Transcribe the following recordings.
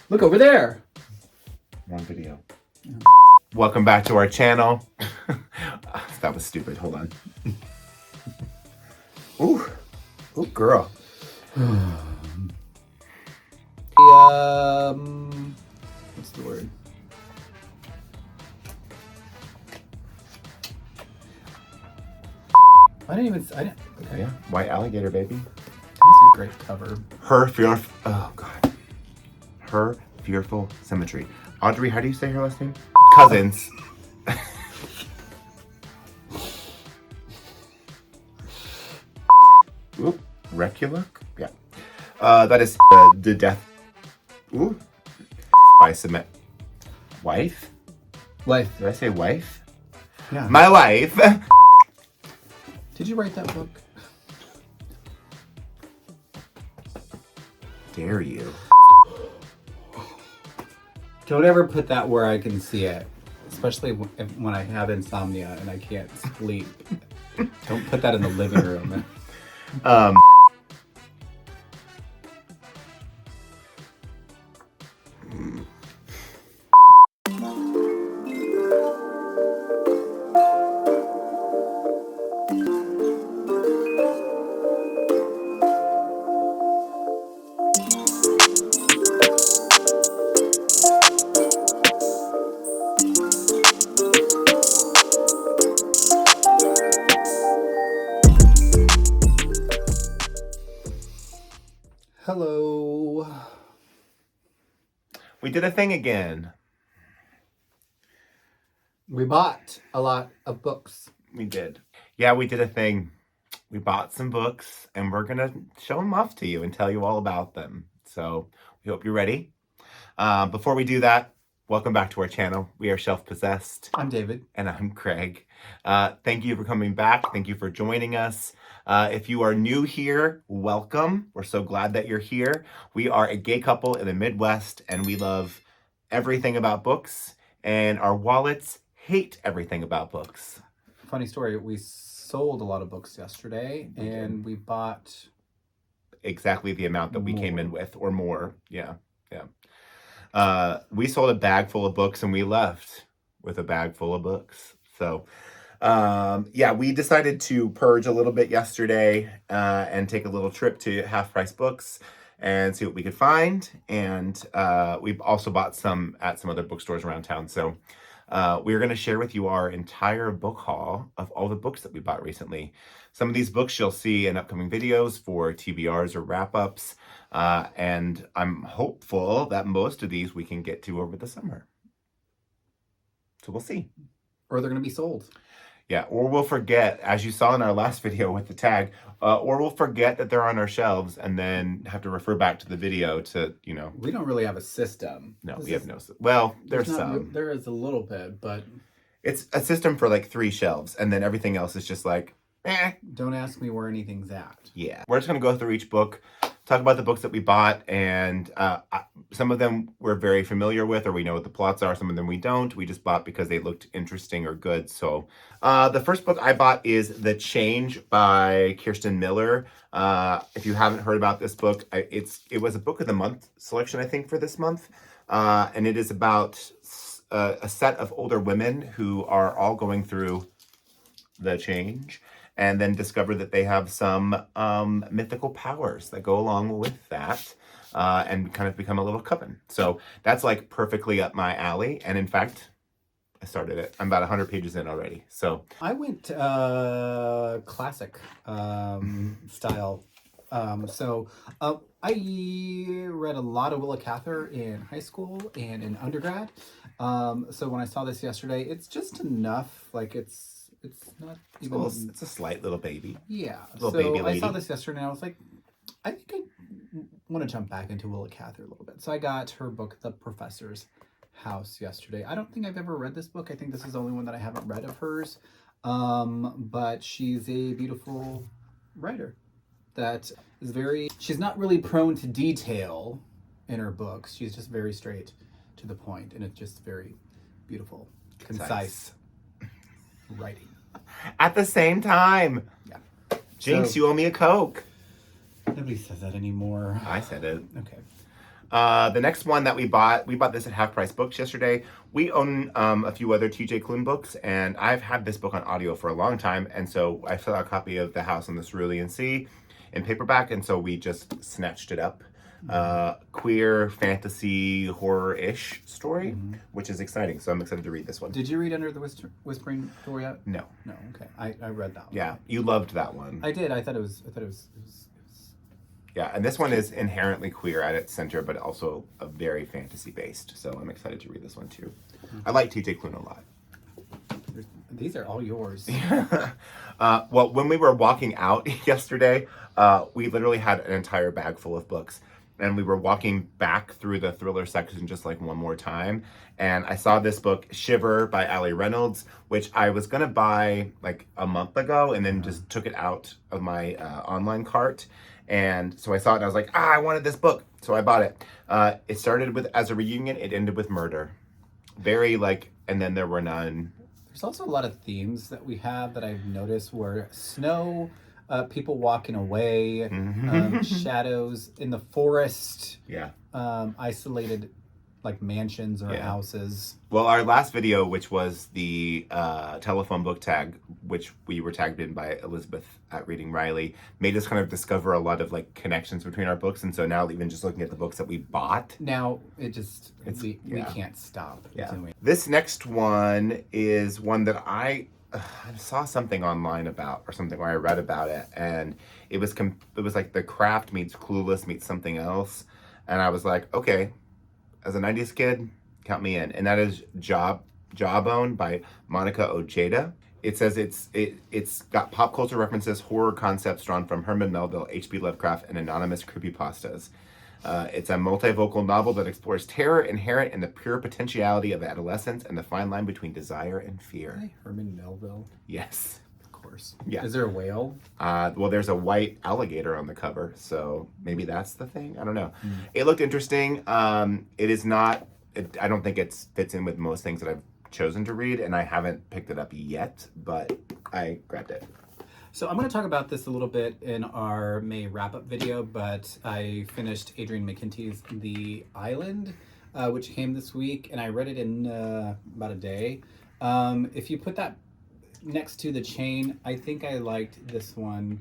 Look over there. Wrong video. Yeah. Welcome back to our channel. That was stupid. Hold on. Ooh, girl. What's the word? Okay. Yeah, White Alligator, baby. That's a great cover. Her Fearful Symmetry. Audrey, how do you say her last name? Cousins. Oop, Reculuk? Yeah. That is the death. Ooh. By Submit. Wife? Life. Did I say wife? Yeah. My wife. Did you write that book? Dare you? Don't ever put that where I can see it, especially when I have insomnia and I can't sleep. Don't put that in the living room. Hello. We did a thing again. We bought a lot of books. We did. Yeah, we did a thing. We bought some books and we're going to show them off to you and tell you all about them. So we hope you're ready. Before we do that, welcome back to our channel. We are Shelf Possessed. I'm David. And I'm Craig. Thank you for coming back. Thank you for joining us. If you are new here, welcome. We're so glad that you're here. We are a gay couple in the Midwest and we love everything about books, and our wallets hate everything about books. Funny story, we sold a lot of books yesterday and we bought exactly the amount that we came in with, or more. Yeah. We sold a bag full of books and we left with a bag full of books. So we decided to purge a little bit yesterday and take a little trip to Half Price Books and see what we could find. And we've also bought some at some other bookstores around town. So we're going to share with you our entire book haul of all the books that we bought recently. Some of these books you'll see in upcoming videos for TBRs or wrap-ups. And I'm hopeful that most of these we can get to over the summer. So we'll see. Or they're going to be sold. Yeah, or we'll forget, as you saw in our last video with the tag, or we'll forget that they're on our shelves and then have to refer back to the video to, We don't really have a system. No, we have no. Well, there's some. There is a little bit, but It's a system for like 3 shelves, and then everything else is just like, Don't ask me where anything's at. Yeah. We're just going to go through each book, talk about the books that we bought, and some of them we're very familiar with, or we know what the plots are. Some of them we don't. We just bought because they looked interesting or good. So the first book I bought is The Change by Kirsten Miller. If you haven't heard about this book, it was a book of the month selection, I think, for this month. And it is about a set of older women who are all going through the change, and then discover that they have some mythical powers that go along with that, and kind of become a little coven. So that's like perfectly up my alley. And in fact, I started it. I'm about 100 pages in already. So I went classic style. I read a lot of Willa Cather in high school and in undergrad. So when I saw this yesterday, it's just enough. Like it's not even. It's a slight little baby. Yeah. Little baby lady. I saw this yesterday and I was like, I think I want to jump back into Willa Cather a little bit. So I got her book, The Professor's House, yesterday. I don't think I've ever read this book. I think this is the only one that I haven't read of hers. But she's a beautiful writer that is she's not really prone to detail in her books. She's just very straight to the point, and it's just very beautiful, concise writing. At the same time. Yeah. Jinx, you owe me a Coke. Nobody says that anymore. I said it. Okay. The next one that we bought this at Half Price Books yesterday. We own a few other TJ Klune books, and I've had this book on audio for a long time, and so I saw a copy of The House on the Cerulean Sea in paperback, and so we just snatched it up. Queer fantasy horror-ish story, which is exciting, so I'm excited to read this one. Did you read Under the Whispering Door yet? No. No, okay. I read that one. Yeah, you loved that one. I did. I thought it was Yeah, and this one is inherently queer at its center, but also a very fantasy-based, so I'm excited to read this one too. I like TJ Klune a lot. These are all yours. Well, when we were walking out yesterday, we literally had an entire bag full of books. And we were walking back through the thriller section just like one more time. And I saw this book, Shiver by Ali Reynolds, which I was going to buy like a month ago and then just took it out of my online cart. And so I saw it and I was like, I wanted this book. So I bought it. It started with as a reunion. It ended with murder. Very like, and then there were none. There's also a lot of themes that we have that I've noticed where snow, people walking away, shadows in the forest, isolated like mansions or houses. Well, our last video, which was the telephone book tag, which we were tagged in by Elizabeth at Reading Riley, made us kind of discover a lot of like connections between our books. And so now even just looking at the books that we bought. Now we can't stop. Yeah. This next one is one that I saw something online about, or something where I read about it, and it was like The Craft meets Clueless meets something else, and I was like, okay, as a 90s kid, count me in. And that is Jawbone by Monica Ojeda. It says it's got pop culture references, horror concepts drawn from Herman Melville, H.P. Lovecraft, and anonymous creepypastas. It's a multivocal novel that explores terror inherent in the pure potentiality of adolescence and the fine line between desire and fear. Hi, Herman Melville. Yes. Of course. Yeah. Is there a whale? Well, there's a white alligator on the cover, so maybe that's the thing. I don't know. It looked interesting. It is not. I don't think it fits in with most things that I've chosen to read, and I haven't picked it up yet, but I grabbed it. So I'm going to talk about this a little bit in our May wrap-up video, but I finished Adrian McKinty's The Island, which came this week, and I read it in about a day. If you put that next to The Chain, I think I liked this one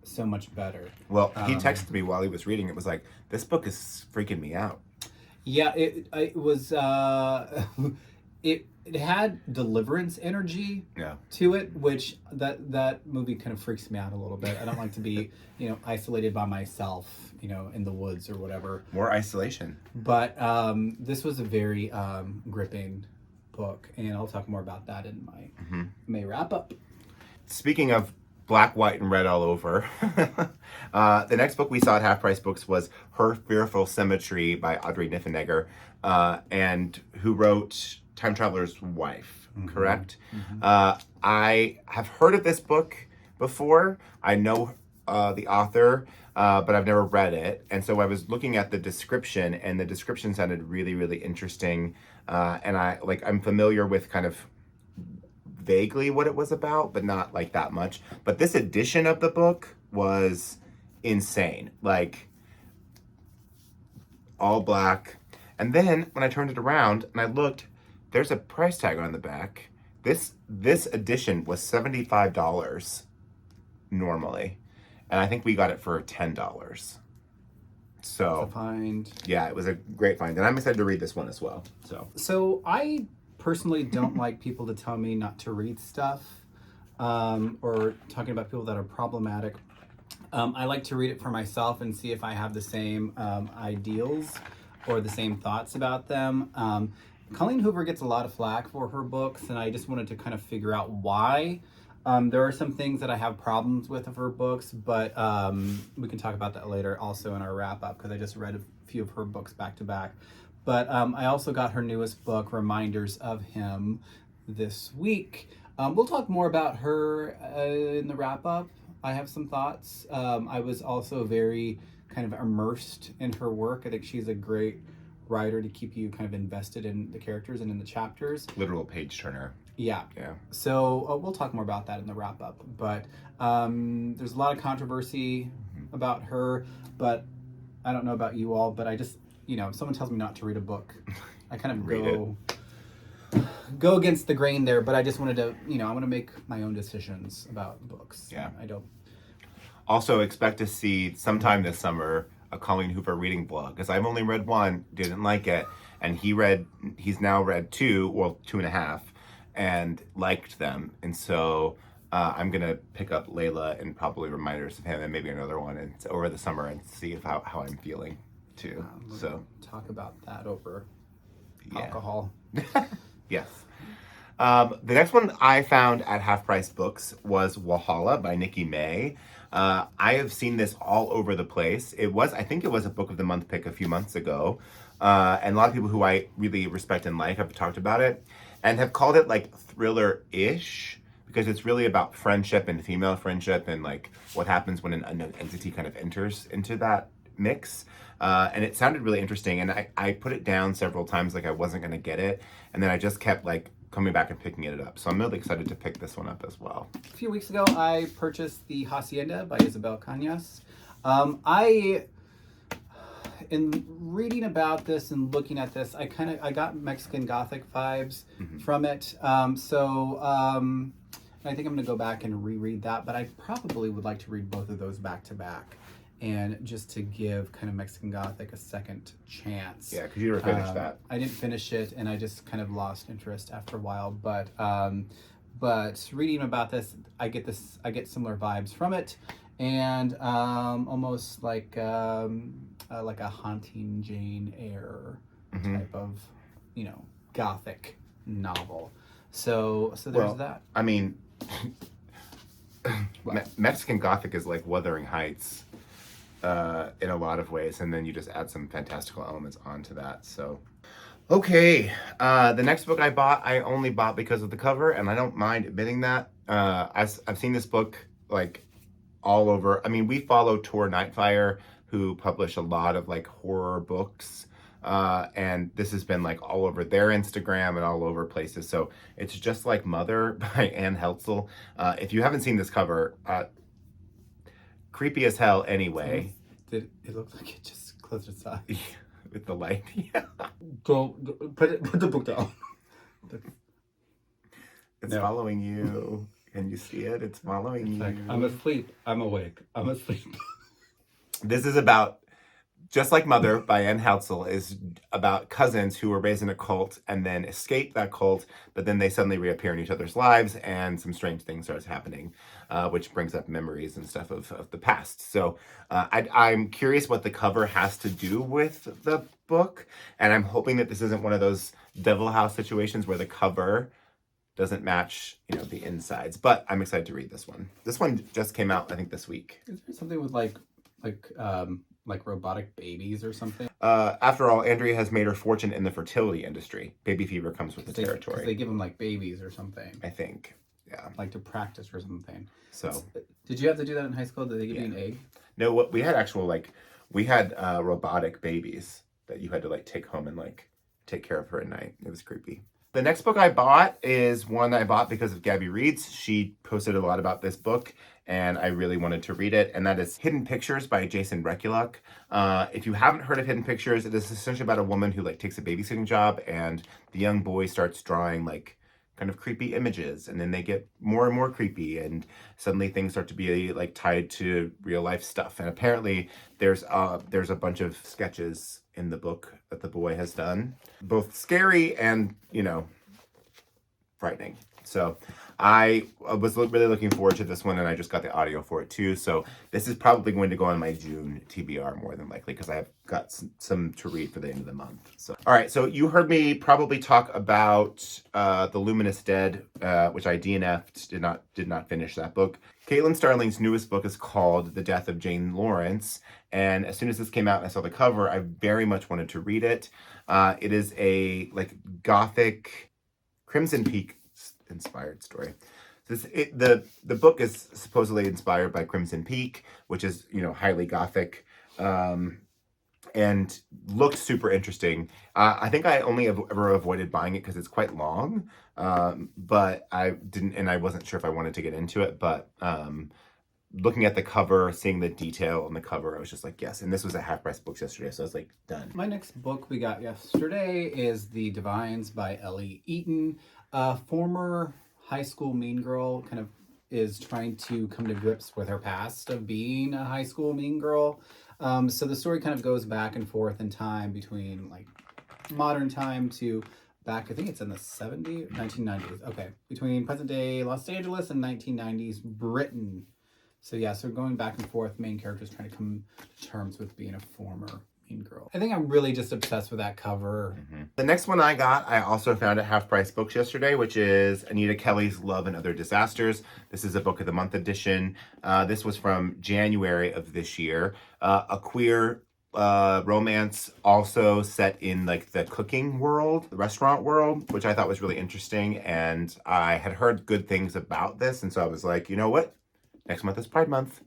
so much better. Well, he texted me while he was reading. It was like, this book is freaking me out. Yeah, it was... It had Deliverance energy to it, which that movie kind of freaks me out a little bit. I don't like to be, isolated by myself, in the woods or whatever. More isolation. But this was a very gripping book, and I'll talk more about that in my May wrap up. Speaking of black, white, and red all over, the next book we saw at Half Price Books was Her Fearful Symmetry by Audrey Niffenegger, and who wrote Time Traveler's Wife, correct? I have heard of this book before. I know the author, but I've never read it. And so I was looking at the description, and the description sounded really, really interesting. And I'm familiar with kind of vaguely what it was about, but not like that much. But this edition of the book was insane. Like, all black. And then when I turned it around and I looked, there's a price tag on the back. This edition was $75 normally, and I think we got it for $10. So That's a find. Yeah, it was a great find, and I'm excited to read this one as well. So I personally don't like people to tell me not to read stuff, or talking about people that are problematic. I like to read it for myself and see if I have the same ideals or the same thoughts about them. Colleen Hoover gets a lot of flack for her books, and I just wanted to kind of figure out why. There are some things that I have problems with of her books, but we can talk about that later also in our wrap-up, because I just read a few of her books back to back. But I also got her newest book, Reminders of Him, this week. We'll talk more about her in the wrap-up. I have some thoughts. I was also very kind of immersed in her work. I think she's a great writer to keep you kind of invested in the characters and in the chapters. Literal page turner. Yeah. So we'll talk more about that in the wrap up. But there's a lot of controversy about her. But I don't know about you all, but if someone tells me not to read a book, I kind of Read go against the grain there. But I just wanted to, I want to make my own decisions about books. Yeah. I don't. Also, expect to see sometime this summer a Colleen Hoover reading blog, because I've only read one, didn't like it, and he's now read two, well, 2.5, and liked them. And so I'm gonna pick up Layla and probably reminders of him, and maybe another one, and over the summer, and see how I'm feeling too. So talk about that over yeah. alcohol. Yes. The next one I found at Half Price Books was Wahala by Nikki May. I have seen this all over the place. I think it was a Book of the Month pick a few months ago. And a lot of people who I really respect and like have talked about it and have called it like thriller-ish, because it's really about friendship and female friendship and like what happens when an unknown entity kind of enters into that mix. And it sounded really interesting. And I put it down several times like I wasn't going to get it. And then I just kept like coming back and picking it up. So I'm really excited to pick this one up as well. A few weeks ago, I purchased the Hacienda by Isabel Cañas. In reading about this and looking at this, I got Mexican Gothic vibes from it. I think I'm going to go back and reread that, but I probably would like to read both of those back to back, and just to give kind of Mexican Gothic a second chance. Yeah, because you never finished that. I didn't finish it, and I just kind of lost interest after a while. But reading about this, I get similar vibes from it, and almost like a Haunting Jane Eyre type of Gothic novel. So there's that. I mean, Mexican Gothic is like Wuthering Heights in a lot of ways, and then you just add some fantastical elements onto that. So, okay, the next book I bought, I only bought because of the cover, and I don't mind admitting that. I've seen this book like all over. I mean, we follow Tor Nightfire, who publish a lot of like horror books. And this has been like all over their Instagram and all over places. So it's Just Like Mother by Anne Heltzel. If you haven't seen this cover, creepy as hell anyway. Did it look like it just closed its eyes? With the light, yeah. Go put the book down. It's following you. Can you see it? It's following you. Like, I'm asleep. I'm awake. I'm asleep. This is about Just Like Mother by Anne Heltzel, is about cousins who were raised in a cult and then escape that cult, but then they suddenly reappear in each other's lives and some strange things starts happening, which brings up memories and stuff of the past. So I'm curious what the cover has to do with the book, and I'm hoping that this isn't one of those Devil House situations where the cover doesn't match, the insides. But I'm excited to read this one. This one just came out, I think, this week. Is there something with like robotic babies or something? After all, Andrea has made her fortune in the fertility industry. Baby fever comes with the territory. They give them like babies or something. I think, yeah. Like to practice or something. So, did you have to do that in high school? Did they give you an egg? No, we had robotic babies that you had to like take home and like take care of her at night. It was creepy. The next book I bought is one I bought because of Gabby Reed's. She posted a lot about this book, and I really wanted to read it, and that is Hidden Pictures by Jason Rekuluk. If you haven't heard of Hidden Pictures, it is essentially about a woman who like takes a babysitting job, and the young boy starts drawing like kind of creepy images, and then they get more and more creepy, and suddenly things start to be like tied to real life stuff. And apparently there's a bunch of sketches in the book that the boy has done, both scary and frightening. So I was really looking forward to this one, and I just got the audio for it too. So this is probably going to go on my June TBR more than likely, because I have got some to read for the end of the month. So, all right. So you heard me probably talk about The Luminous Dead, which I DNF'd, did not finish that book. Caitlin Starling's newest book is called The Death of Jane Lawrence. And as soon as this came out and I saw the cover, I very much wanted to read it. It is a like gothic Crimson Peak inspired story. The book is supposedly inspired by Crimson Peak, which is highly gothic, and looked super interesting. I think I only have ever avoided buying it because it's quite long, but I didn't, and I wasn't sure if I wanted to get into it. But looking at the cover, seeing the detail on the cover, I was just like, yes. And this was at Half Price Books yesterday, so I was like, done. My next book we got yesterday is The Divines by Ellie Eaton. A former high school mean girl kind of is trying to come to grips with her past of being a high school mean girl. So the story kind of goes back and forth in time between like modern time to back, I think it's in the 1990s. Okay, between present day Los Angeles and 1990s Britain. So yeah, so going back and forth, main characters trying to come to terms with being a former mean girl. I think I'm really just obsessed with that cover. The next one I got, I also found at Half Price Books yesterday, which is Anita Kelly's Love and Other Disasters. This is a Book of the Month edition. This was from January of this year. A queer romance, also set in like the cooking world, the restaurant world, which I thought was really interesting. And I had heard good things about this. And so I was like, you know what? Next month is Pride Month.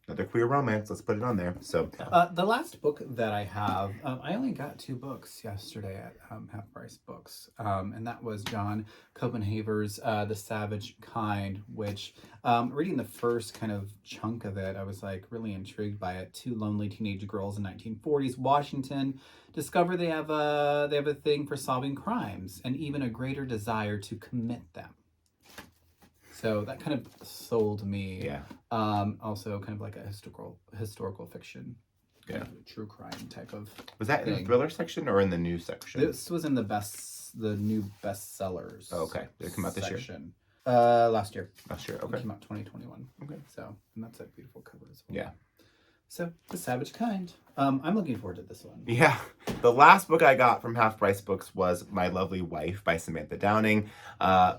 Another queer romance. Let's put it on there. So the last book that I have, I only got 2 books yesterday at Half Price Books, and that was John Copenhaver's The Savage Kind, which reading the first kind of chunk of it, I was like really intrigued by it. 2 lonely teenage girls in 1940s Washington discover they have a thing for solving crimes and even a greater desire to commit them. So that kind of sold me. yeah. Also kind of like a historical fiction, Yeah. true crime type of. Was that in the thriller section or in the news section? This was in the new bestsellers. Oh, okay. Did it come out this year? section. Last year. Last year. It Okay. came out 2021. Okay. So, and that's a beautiful cover as well. Yeah. So, The Savage Kind. I'm looking forward to this one. Yeah. The last book I got from Half Price Books was My Lovely Wife by Samantha Downing.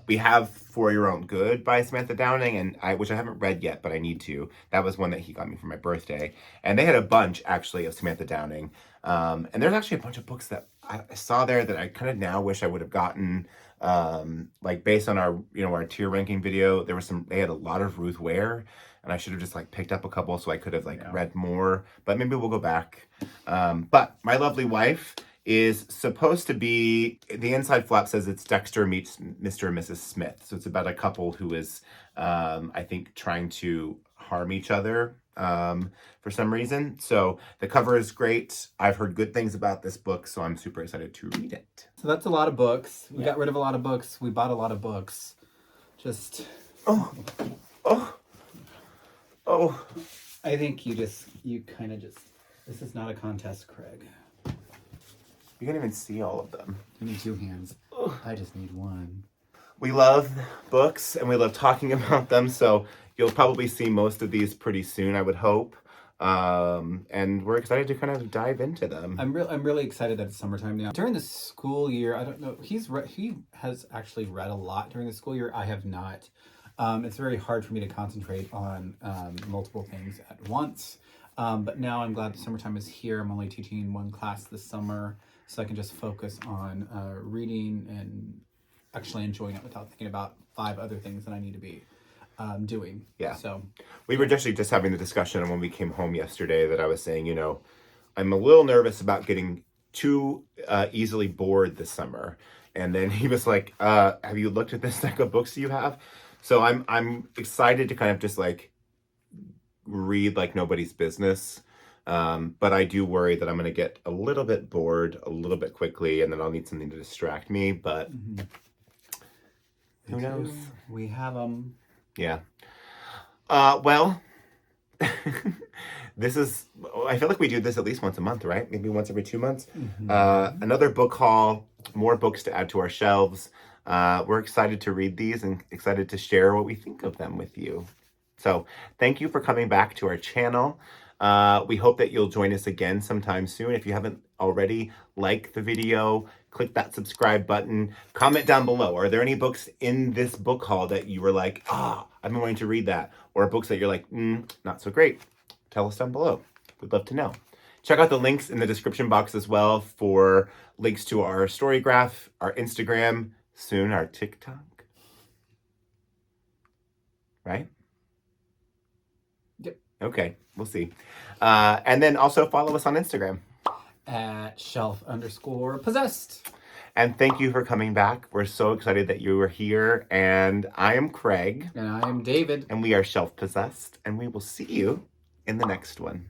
We have For Your Own Good by Samantha Downing, and which I haven't read yet, but I need to. That was one that he got me for my birthday. And they had a bunch, actually, of Samantha Downing. And there's actually a bunch of books that I saw there that I kind of now wish I would have gotten. Like based on our tier ranking video, they had a lot of Ruth Ware. And I should have just like picked up a couple so I could have read more. But maybe we'll go back. But My Lovely Wife is supposed to be, the inside flap says it's Dexter meets Mr. and Mrs. Smith. So it's about a couple who is, I think, trying to harm each other for some reason. So the cover is great. I've heard good things about this book, so I'm super excited to read it. So that's a lot of books. We got rid of a lot of books. We bought a lot of books. Just. Oh. I think you kind of just, this is not a contest, Craig. You can't even see all of them. You need 2 hands. I just need 1. We love books and we love talking about them, so you'll probably see most of these pretty soon, I would hope. And we're excited to kind of dive into them. I'm really excited that it's summertime now. During the school year, I don't know, he has actually read a lot during the school year. I have not. It's very hard for me to concentrate on multiple things at once. But now I'm glad the summertime is here. I'm only teaching 1 class this summer, so I can just focus on reading and actually enjoying it without thinking about 5 other things that I need to be doing. Yeah. So we were actually just having the discussion when we came home yesterday that I was saying, I'm a little nervous about getting too easily bored this summer. And then he was like, have you looked at this stack of books you have? So I'm excited to kind of just like read like nobody's business. But I do worry that I'm going to get a little bit bored a little bit quickly, and then I'll need something to distract me. But who knows? We have them. Yeah. Well, I feel like we do this at least once a month, right? Maybe once every 2 months. Another book haul, more books to add to our shelves. We're excited to read these and excited to share what we think of them with you. So thank you for coming back to our channel. We hope that you'll join us again sometime soon. If you haven't already, like the video, click that subscribe button, comment down below. Are there any books in this book haul that you were like, I've been wanting to read that? Or books that you're like, not so great? Tell us down below. We'd love to know. Check out the links in the description box as well for links to our story graph, our Instagram, soon our TikTok. Right? Yep. Okay, we'll see. And then also follow us on Instagram. At shelf_possessed. And thank you for coming back. We're so excited that you were here. And I am Craig. And I am David. And we are Shelf Possessed. And we will see you in the next one.